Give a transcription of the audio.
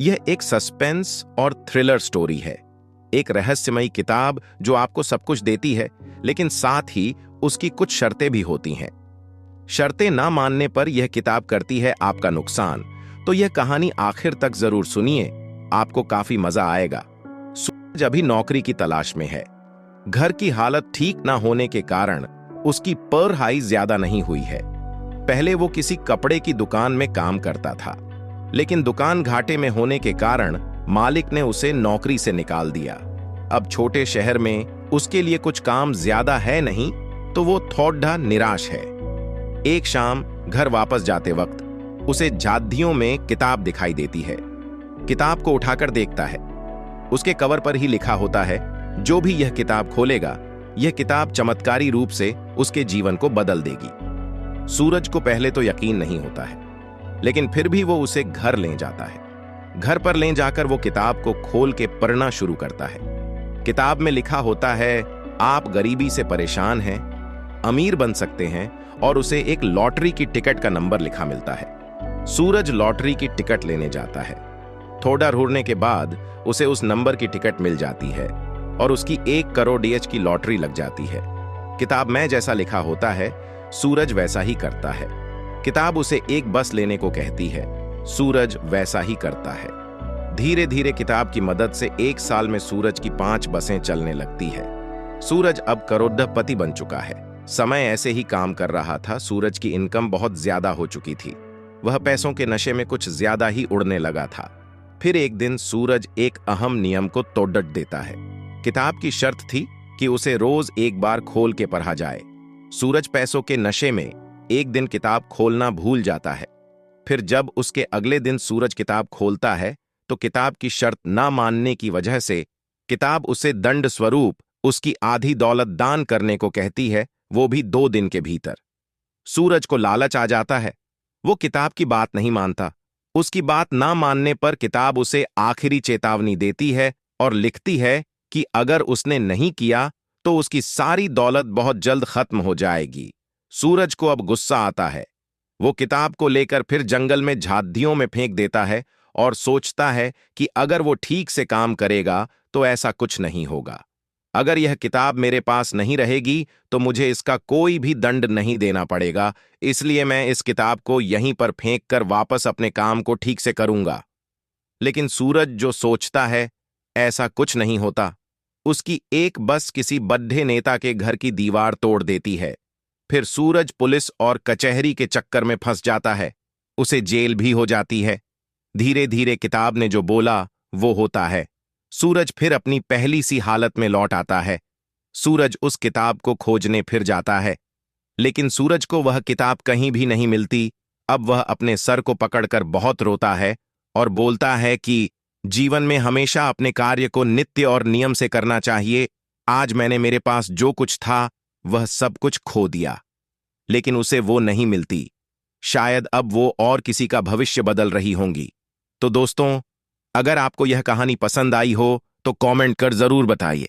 यह एक सस्पेंस और थ्रिलर स्टोरी है। एक रहस्यमयी किताब जो आपको सब कुछ देती है, लेकिन साथ ही उसकी कुछ शर्तें भी होती हैं। शर्तें ना मानने पर यह किताब करती है आपका नुकसान। तो यह कहानी आखिर तक जरूर सुनिए, आपको काफी मजा आएगा। सूरज अभी नौकरी की तलाश में है। घर की हालत ठीक ना होने के कारण उसकी पढ़ाई ज्यादा नहीं हुई है। पहले वो किसी कपड़े की दुकान में काम करता था, लेकिन दुकान घाटे में होने के कारण मालिक ने उसे नौकरी से निकाल दिया। अब छोटे शहर में उसके लिए कुछ काम ज्यादा है नहीं, तो वो थोड़ा निराश है। एक शाम घर वापस जाते वक्त उसे झांकियों में किताब दिखाई देती है। किताब को उठाकर देखता है। उसके कवर पर ही लिखा होता है, जो भी यह किताब खोलेगा, यह किताब चमत्कारी रूप से उसके जीवन को बदल देगी। सूरज को पहले तो यकीन नहीं होता है, लेकिन फिर भी वो उसे घर ले जाता है। घर पर ले जाकर वो किताब को खोल के पढ़ना शुरू करता है। किताब में लिखा होता है, आप गरीबी से परेशान हैं, अमीर बन सकते हैं, और उसे एक लॉटरी की टिकट का नंबर लिखा मिलता है। सूरज लॉटरी की टिकट लेने जाता है। थोड़ा ढूंढने के बाद उसे उस नंबर की टिकट मिल जाती है और उसकी 1 करोड़ DH की लॉटरी लग जाती है। किताब में जैसा लिखा होता है, सूरज वैसा ही करता है। किताब उसे एक बस लेने को कहती है। सूरज वैसा ही करता है। धीरे धीरे किताब की मदद से 1 साल में सूरज की 5 बसें चलने लगती है। सूरज अब करोड़पति बन चुका है। समय ऐसे ही काम कर रहा था। सूरज की इनकम बहुत ज्यादा हो चुकी थी। वह पैसों के नशे में कुछ ज्यादा ही उड़ने लगा था। फिर एक दिन सूरज एक अहम नियम को तोड़ देता है। किताब की शर्त थी कि उसे रोज एक बार खोल के पढ़ा जाए। सूरज पैसों के नशे में एक दिन किताब खोलना भूल जाता है। फिर जब उसके अगले दिन सूरज किताब खोलता है, तो किताब की शर्त ना मानने की वजह से किताब उसे दंड स्वरूप उसकी आधी दौलत दान करने को कहती है, वो भी 2 दिन के भीतर। सूरज को लालच आ जाता है। वो किताब की बात नहीं मानता। उसकी बात ना मानने पर किताब उसे आखिरी चेतावनी देती है और लिखती है कि अगर उसने नहीं किया तो उसकी सारी दौलत बहुत जल्द खत्म हो जाएगी। सूरज को अब गुस्सा आता है। वो किताब को लेकर फिर जंगल में झांकियों में फेंक देता है और सोचता है कि अगर वो ठीक से काम करेगा तो ऐसा कुछ नहीं होगा। अगर यह किताब मेरे पास नहीं रहेगी तो मुझे इसका कोई भी दंड नहीं देना पड़ेगा, इसलिए मैं इस किताब को यहीं पर फेंक कर वापस अपने काम को ठीक से करूंगा। लेकिन सूरज जो सोचता है, ऐसा कुछ नहीं होता। उसकी एक बस किसी बड्ढे नेता के घर की दीवार तोड़ देती है। फिर सूरज पुलिस और कचहरी के चक्कर में फंस जाता है। उसे जेल भी हो जाती है। धीरे धीरे किताब ने जो बोला वो होता है। सूरज फिर अपनी पहली सी हालत में लौट आता है। सूरज उस किताब को खोजने फिर जाता है, लेकिन सूरज को वह किताब कहीं भी नहीं मिलती। अब वह अपने सर को पकड़कर बहुत रोता है और बोलता है कि जीवन में हमेशा अपने कार्य को नित्य और नियम से करना चाहिए। आज मैंने मेरे पास जो कुछ था वह सब कुछ खो दिया, लेकिन उसे वो नहीं मिलती। शायद अब वो और किसी का भविष्य बदल रही होंगी। तो दोस्तों, अगर आपको यह कहानी पसंद आई हो तो कमेंट कर जरूर बताइए।